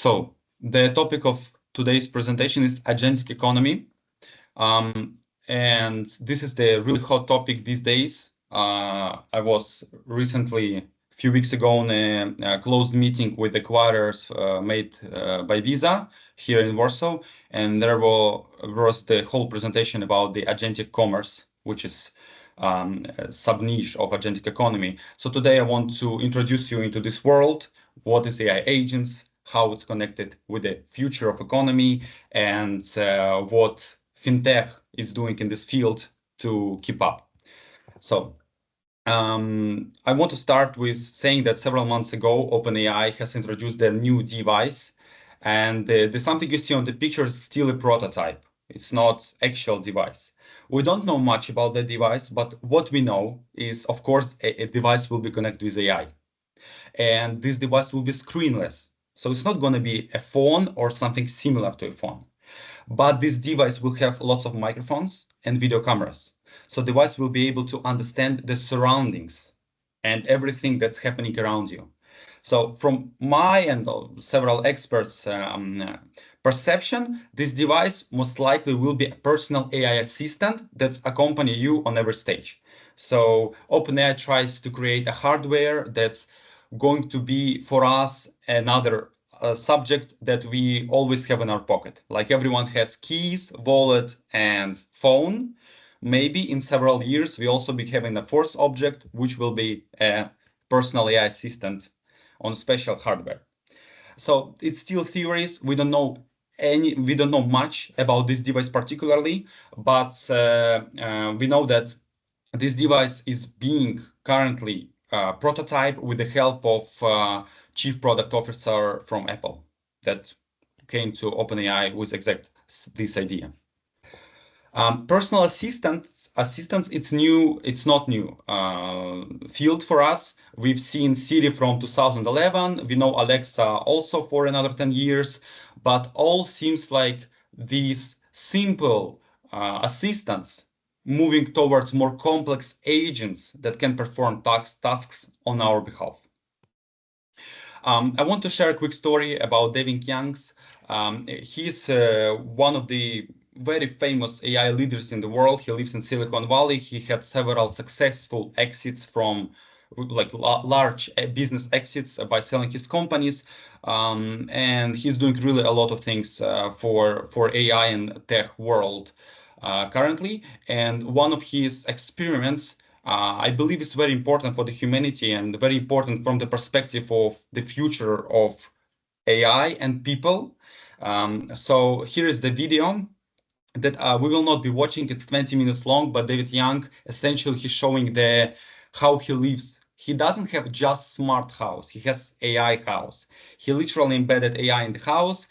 So the topic of today's presentation is Agentic Economy. And this is the really hot topic these days. I was recently, a few weeks ago, in a closed meeting with acquirers made by Visa here in Warsaw. And there was the whole presentation about the agentic commerce, which is a sub-niche of agentic economy. So today I want to introduce you into this world. What is AI agents? How it's connected with the future of economy, and what Fintech is doing in this field to keep up. So I want to start with saying that several months ago, OpenAI has introduced their new device, and the something you see on the picture is still a prototype. It's not actual device. We don't know much about the device, but what we know is, of course, a device will be connected with AI. And this device will be screenless. So it's not going to be a phone or something similar to a phone. But this device will have lots of microphones and video cameras. So the device will be able to understand the surroundings and everything that's happening around you. So from my and several experts' perception, this device most likely will be a personal AI assistant that's accompany you on every stage. So OpenAI tries to create a hardware that's going to be for us another subject that we always have in our pocket. Like everyone has keys, wallet, and phone. Maybe in several years, we also be having a fourth object, which will be a personal AI assistant on special hardware. So it's still theories. We don't know much about this device particularly, but we know that this device is being currently prototype with the help of chief product officer from Apple that came to OpenAI with exact this idea. Personal assistants, it's new. It's not new field for us. We've seen Siri from 2011. We know Alexa also for another 10 years, but all seems like these simple assistants moving towards more complex agents that can perform tasks on our behalf. I want to share a quick story about David Youngs. He's one of the very famous AI leaders in the world. He lives in Silicon Valley. He had several successful exits from like large business exits by selling his companies. And he's doing really a lot of things for AI and tech world currently. And one of his experiments, I believe, is very important for the humanity and very important from the perspective of the future of AI and people. So here is the video that we will not be watching. It's 20 minutes long, but David Young, essentially, he's showing how he lives. He doesn't have just smart house. He has AI house. He literally embedded AI in the house.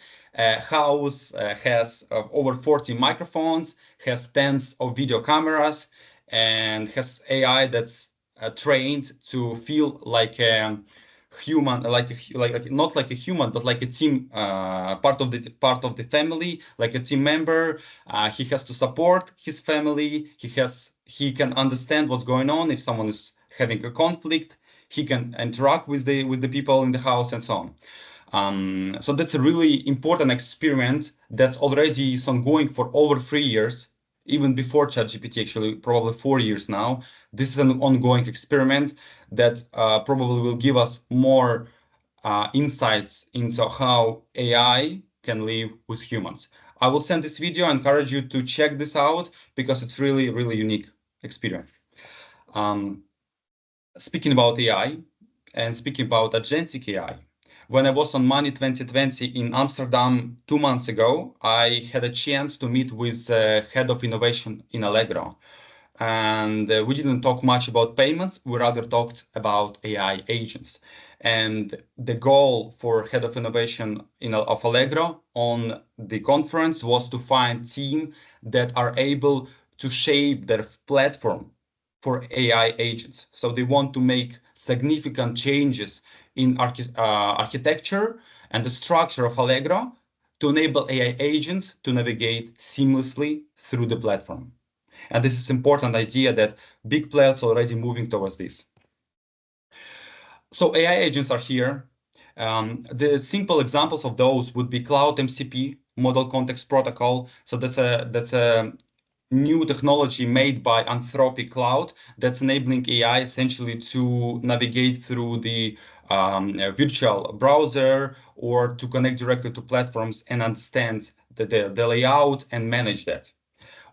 House has over 40 microphones, has tens of video cameras, and has AI that's trained to feel like a human, like not like a human, but like a team, part of the family, like a team member. He has to support his family. He can understand what's going on if someone is having a conflict. He can interact with the people in the house and so on. So that's a really important experiment that's already is ongoing for over 3 years, even before ChatGPT, actually, probably 4 years now. This is an ongoing experiment that probably will give us more insights into how AI can live with humans. I will send this video. I encourage you to check this out because it's really, really unique experience. Speaking about AI and speaking about agentic AI, when I was on Money 2020 in Amsterdam 2 months ago, I had a chance to meet with head of innovation in Allegro. And we didn't talk much about payments. We rather talked about AI agents. And the goal for head of innovation of Allegro on the conference was to find team that are able to shape their platform for AI agents. So they want to make significant changes in architecture and the structure of Allegro to enable AI agents to navigate seamlessly through the platform. And this is an important idea that big players are already moving towards this. So AI agents are here. The simple examples of those would be Cloud MCP, Model Context Protocol. So that's a new technology made by Anthropic Cloud that's enabling AI essentially to navigate through the virtual browser or to connect directly to platforms and understand the layout and manage that.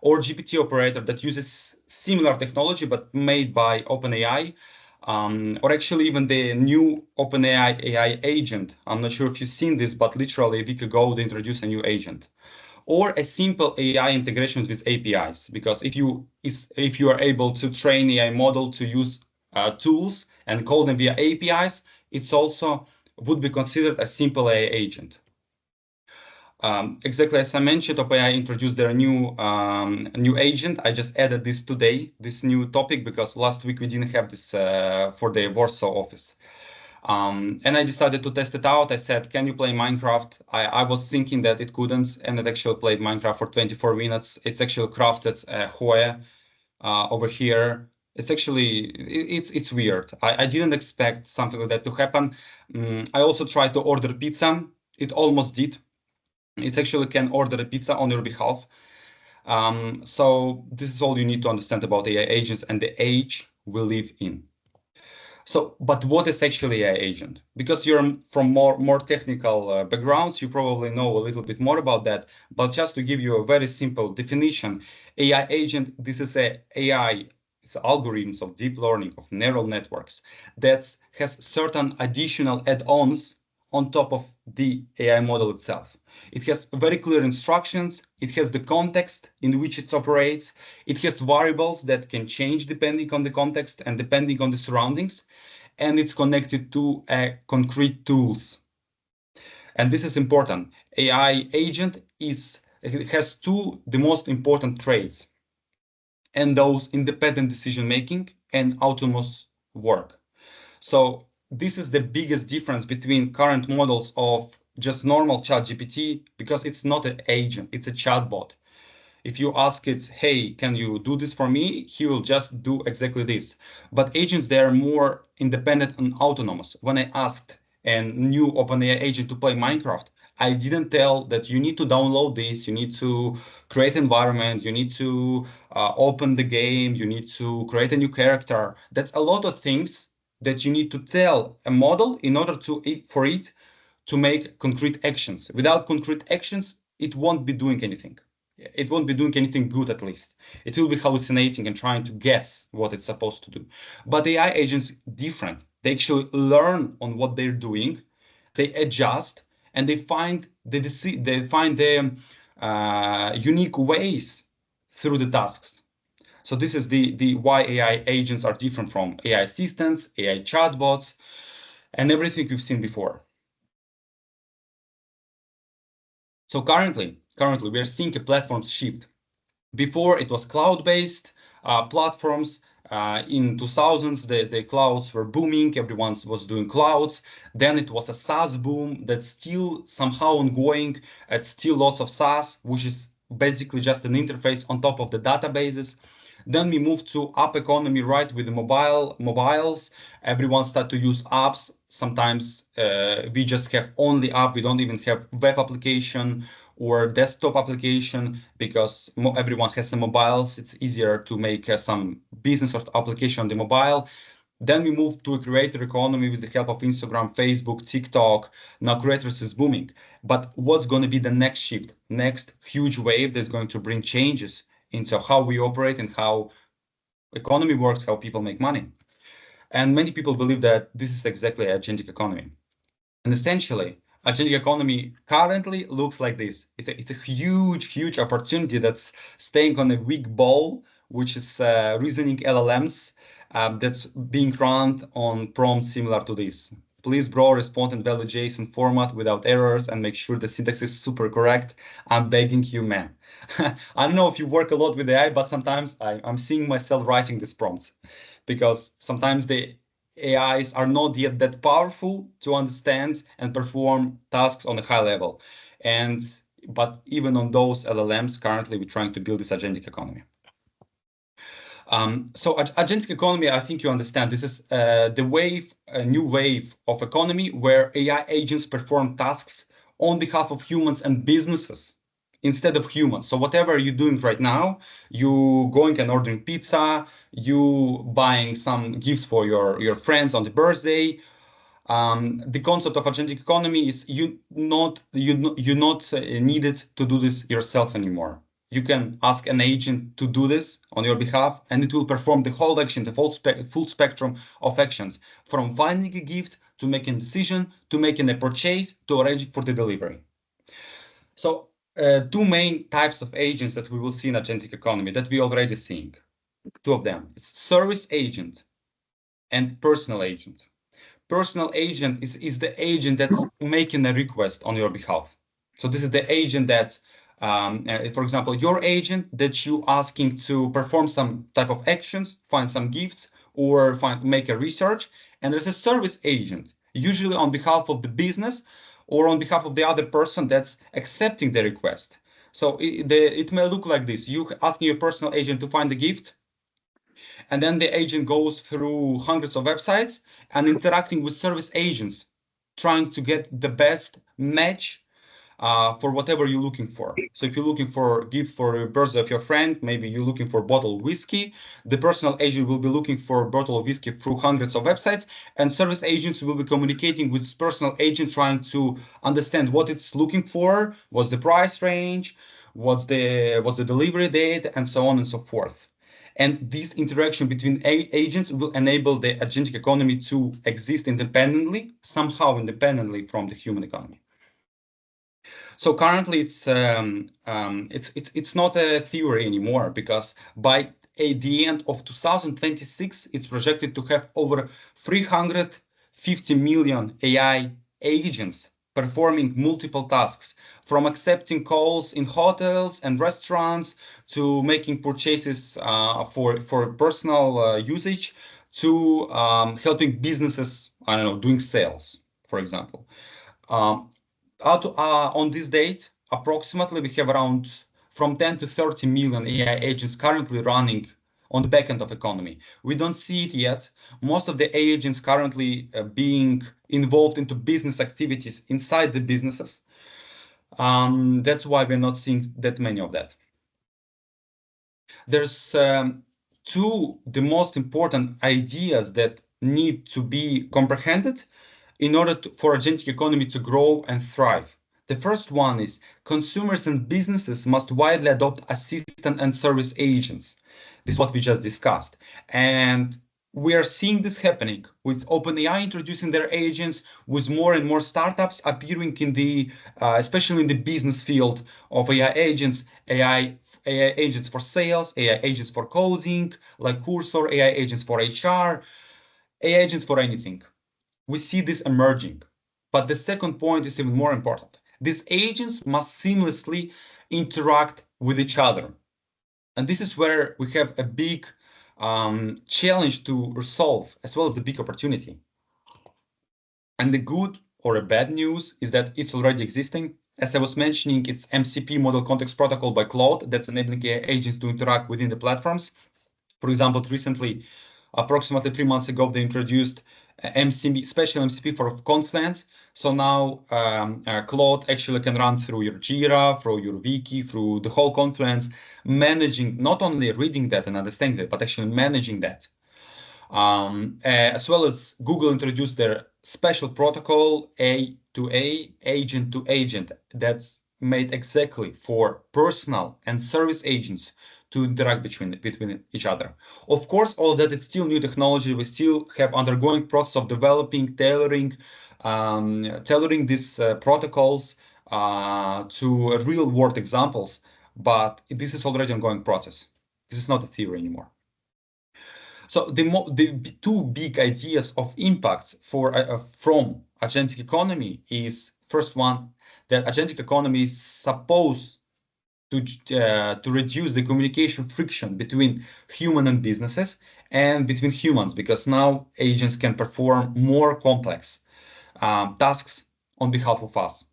Or GPT operator that uses similar technology but made by OpenAI, or actually even the new OpenAI AI agent. I'm not sure if you've seen this, but literally a week ago they introduced a new agent. Or a simple AI integrations with APIs, because if you are able to train AI model to use tools and call them via APIs, it's also would be considered a simple AI agent. Exactly as I mentioned, OpenAI introduced their new agent. I just added this today, this new topic, because last week we didn't have this for the Warsaw office. And I decided to test it out. I said, can you play Minecraft? I was thinking that it couldn't, and it actually played Minecraft for 24 minutes. It's actually crafted Hue over here. It's actually, it's weird. I didn't expect something like that to happen. I also tried to order pizza. It almost did. It actually can order a pizza on your behalf. So this is all you need to understand about AI agents and the age we live in. So, but what is actually AI agent? Because you're from more technical backgrounds, you probably know a little bit more about that. But just to give you a very simple definition, AI agent, this is a AI, it's algorithms of deep learning of neural networks that has certain additional add-ons on top of the AI model itself. It has very clear instructions. It has the context in which it operates. It has variables that can change depending on the context and depending on the surroundings. And it's connected to concrete tools. And this is important. AI agent has the most important traits, and those independent decision making and autonomous work. So this is the biggest difference between current models of just normal ChatGPT, because it's not an agent, it's a chatbot. If you ask it, hey, can you do this for me? He will just do exactly this. But agents, they are more independent and autonomous. When I asked a new OpenAI agent to play Minecraft, I didn't tell that you need to download this, you need to create environment, you need to open the game, you need to create a new character. That's a lot of things that you need to tell a model in order for it to make concrete actions. Without concrete actions, it won't be doing anything. It won't be doing anything good, at least. It will be hallucinating and trying to guess what it's supposed to do. But AI agents different. They actually learn on what they're doing, they adjust, and they find the unique ways through the tasks. So this is the why AI agents are different from AI assistants, AI chatbots, and everything we've seen before. So currently we are seeing a platform shift. Before it was cloud-based platforms. In 2000s, the clouds were booming. Everyone was doing clouds. Then it was a SaaS boom that's still somehow ongoing. It's still lots of SaaS, which is basically just an interface on top of the databases. Then we moved to app economy, right, with the mobiles. Everyone started to use apps. Sometimes we just have only app. We don't even have web application or desktop application, because everyone has some mobiles. It's easier to make some business or application on the mobile. Then we moved to a creator economy with the help of Instagram, Facebook, TikTok. Now creators is booming. But what's going to be the next shift, next huge wave that's going to bring changes into how we operate and how economy works, how people make money? And many people believe that this is exactly agentic economy. And essentially, agentic economy currently looks like this. It's a huge opportunity that's staying on a weak ball, which is reasoning LLMs that's being run on prompts similar to this. Please, bro, respond in valid JSON format without errors and make sure the syntax is super correct. I'm begging you, man. I don't know if you work a lot with AI, but sometimes I'm seeing myself writing these prompts, because sometimes the AIs are not yet that powerful to understand and perform tasks on a high level. But even on those LLMs, currently we're trying to build this agentic economy. So agentic economy, I think you understand, this is the wave, a new wave of economy where AI agents perform tasks on behalf of humans and businesses instead of humans. So whatever you're doing right now, you going and ordering pizza, you buying some gifts for your friends on the birthday. The concept of agentic economy is you're not needed to do this yourself anymore. You can ask an agent to do this on your behalf, and it will perform the whole action, the full spectrum of actions, from finding a gift to making a decision to making a purchase to arranging for the delivery. So two main types of agents that we will see in agentic economy that we already seeing. Two of them. It's service agent and personal agent. Personal agent is the agent that's making a request on your behalf. So this is the agent that, for example, your agent that you asking to perform some type of actions, find some gifts, or make a research. And there's a service agent, usually on behalf of the business or on behalf of the other person that's accepting the request. So it may look like this. You asking your personal agent to find the gift, and then the agent goes through hundreds of websites and interacting with service agents, trying to get the best match for whatever you're looking for. So if you're looking for a gift for the birthday of your friend, maybe you're looking for a bottle of whiskey, the personal agent will be looking for a bottle of whiskey through hundreds of websites, and service agents will be communicating with personal agent, trying to understand what it's looking for, what's the price range, what's the delivery date, and so on and so forth. And this interaction between agents will enable the agentic economy to exist independently, somehow independently from the human economy. So currently, it's not a theory anymore, because by the end of 2026, it's projected to have over 350 million AI agents performing multiple tasks, from accepting calls in hotels and restaurants to making purchases for personal usage to helping businesses, I don't know, doing sales, for example. On this date, approximately we have around from 10 to 30 million AI agents currently running on the backend of economy. We don't see it yet. Most of the AI agents currently being involved into business activities inside the businesses. That's why we're not seeing that many of that. There's the most important ideas that need to be comprehended in order for agentic economy to grow and thrive. The first one is consumers and businesses must widely adopt assistant and service agents. This is what we just discussed. And we are seeing this happening with OpenAI introducing their agents, with more and more startups appearing in the, especially in the business field of AI agents, AI agents for sales, AI agents for coding, like Cursor, AI agents for HR, AI agents for anything. We see this emerging. But the second point is even more important. These agents must seamlessly interact with each other. And this is where we have a big challenge to resolve, as well as the big opportunity. And the good or a bad news is that it's already existing. As I was mentioning, it's MCP, Model Context Protocol by Claude, that's enabling AI agents to interact within the platforms. For example, recently, approximately 3 months ago, they introduced MCP, special MCP for Confluence. So now Claude actually can run through your Jira, through your Wiki, through the whole Confluence, managing, not only reading that and understanding that, but actually managing that. As well as Google introduced their special protocol, A to A, agent to agent, that's made exactly for personal and service agents to interact between each other. Of course, all of that is still new technology. We still have undergoing process of developing, tailoring these protocols to real world examples, but this is already ongoing process. This is not a theory anymore. So the two big ideas of impacts from agentic economy is, first one, that agentic economy is supposed to reduce the communication friction between human and businesses and between humans, because now agents can perform more complex tasks on behalf of us.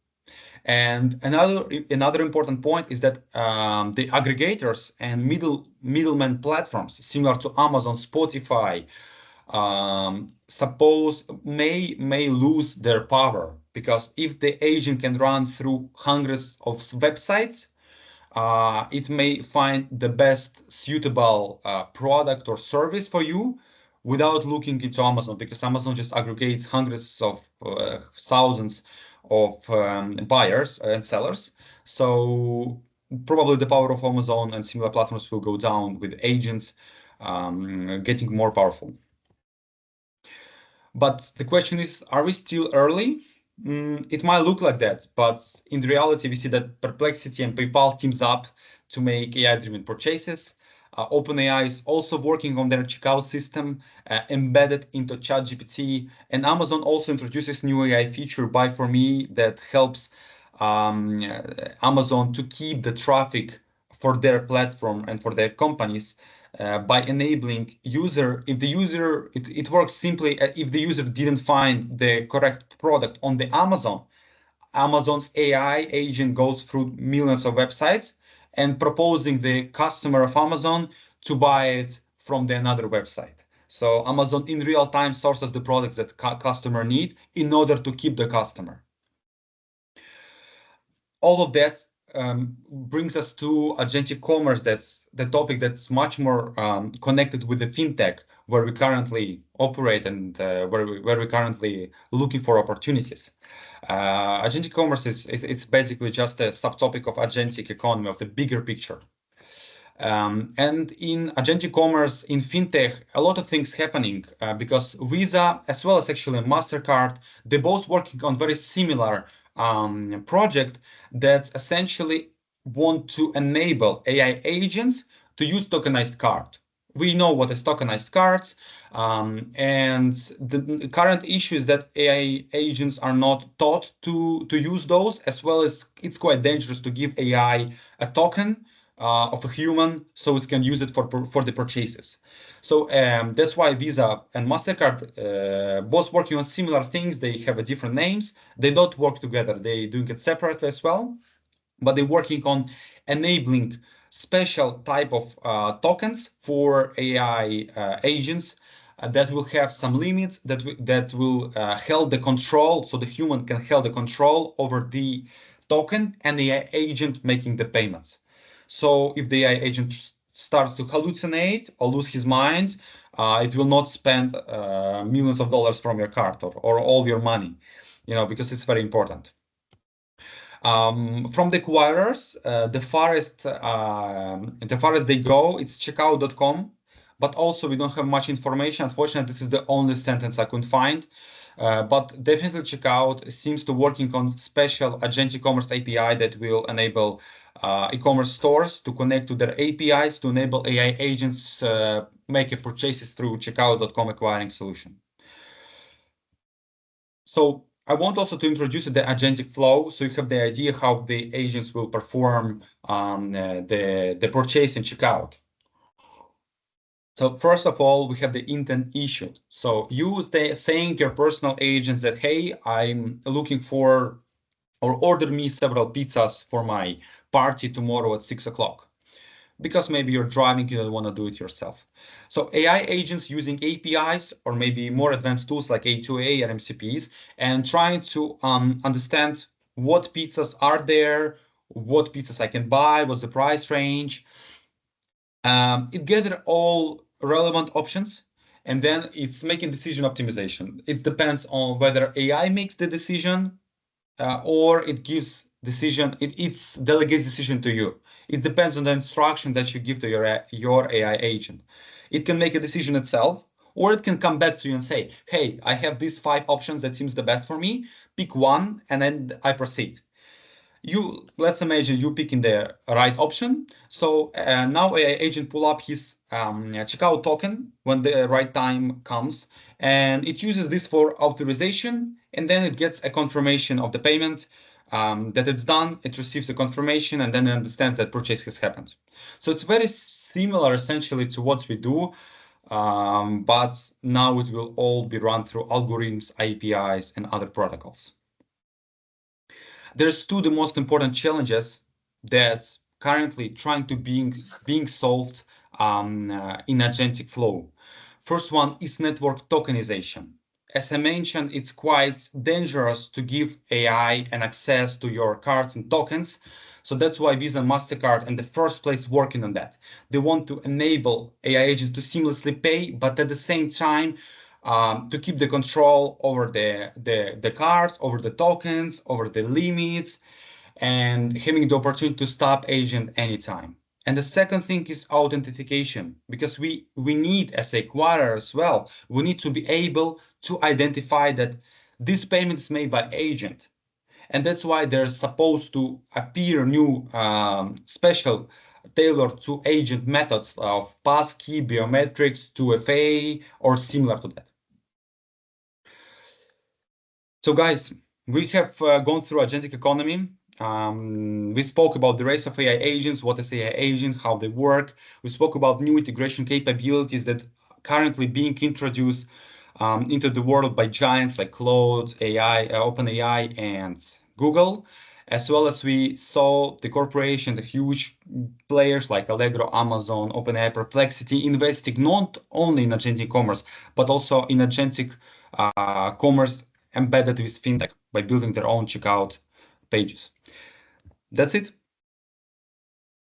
And another important point is that the aggregators and middleman platforms similar to Amazon, Spotify, suppose may lose their power, because if the agent can run through hundreds of websites, it may find the best suitable product or service for you without looking into Amazon, because Amazon just aggregates hundreds of thousands of buyers and sellers. So probably the power of Amazon and similar platforms will go down with agents getting more powerful. But the question is, are we still early? It might look like that, but in reality, we see that Perplexity and PayPal teams up to make AI-driven purchases. OpenAI is also working on their checkout system embedded into ChatGPT, and Amazon also introduces new AI feature, Buy For Me, that helps Amazon to keep the traffic for their platform and for their companies by enabling user, if the user, it works simply if the user didn't find the correct product on the Amazon's AI agent goes through millions of websites and proposing the customer of Amazon to buy it from the another website. So Amazon in real time sources the products that customer need in order to keep the customer. All of that brings us to agentic commerce. That's the topic that's much more connected with the fintech, where we currently operate and where we currently looking for opportunities. Agentic commerce is it's basically just a subtopic of agentic economy, of the bigger picture. And in agentic commerce, in fintech, a lot of things happening because Visa, as well as actually Mastercard, they're both working on very similar project that essentially want to enable AI agents to use tokenized card. We know what is tokenized cards, and the current issue is that AI agents are not taught to use those, as well as it's quite dangerous to give AI a token of a human so it can use it for the purchases. So that's why Visa and Mastercard both working on similar things. They have different names. They don't work together. They're doing it separately as well, but they're working on enabling special type of tokens for AI agents that will have some limits that will help the control, so the human can hold the control over the token and the AI agent making the payments. So if the AI agent starts to hallucinate or lose his mind, it will not spend millions of dollars from your card or all your money, because it's very important. From the acquirers, the farthest they go, it's checkout.com, but also we don't have much information. Unfortunately, this is the only sentence I could find. But definitely Checkout seems to working on special agentic commerce API that will enable e-commerce stores to connect to their APIs to enable AI agents make a purchases through checkout.com acquiring solution. So I want also to introduce the agentic flow, so you have the idea how the agents will perform the purchase and checkout. So first of all, we have the intent issued. So you saying your personal agents that, hey, I'm looking for, or order me several pizzas for my party tomorrow at 6 o'clock. Because maybe you're driving, you don't want to do it yourself. So AI agents using APIs or maybe more advanced tools like A2A and MCPs, and trying to understand what pizzas are there, what pizzas I can buy, what's the price range. It gathers all relevant options, and then it's making decision optimization. It depends on whether AI makes the decision or it gives decision, it's delegates decision to you. It depends on the instruction that you give to your AI agent. It can make a decision itself, or it can come back to you and say, hey, I have these 5 options that seems the best for me, pick one, and then I proceed. Let's imagine you picking the right option. So now AI agent pull up his checkout token when the right time comes, and it uses this for authorization, and then it gets a confirmation of the payment that it's done. It receives a confirmation, and then it understands that purchase has happened. So it's very similar essentially to what we do, but now it will all be run through algorithms, APIs, and other protocols. There's the most important challenges that currently trying to being solved in agentic flow. First one is network tokenization. As I mentioned, it's quite dangerous to give AI an access to your cards and tokens. So that's why Visa and Mastercard in the first place working on that. They want to enable AI agents to seamlessly pay, but at the same time, to keep the control over the cards, over the tokens, over the limits, and having the opportunity to stop agent anytime. And the second thing is authentication, because we need as a acquirer as well, we need to be able to identify that this payment is made by agent. And that's why there's supposed to appear new special tailored to agent methods of passkey, biometrics, 2FA, or similar to that. So guys, we have gone through agentic economy. We spoke about the race of AI agents, what is AI agent, how they work. We spoke about new integration capabilities that currently being introduced into the world by giants like Claude, AI, OpenAI, and Google, as well as we saw the corporations, the huge players like Allegro, Amazon, OpenAI, Perplexity investing not only in agentic commerce, but also in agentic commerce embedded with fintech by building their own checkout pages. That's it.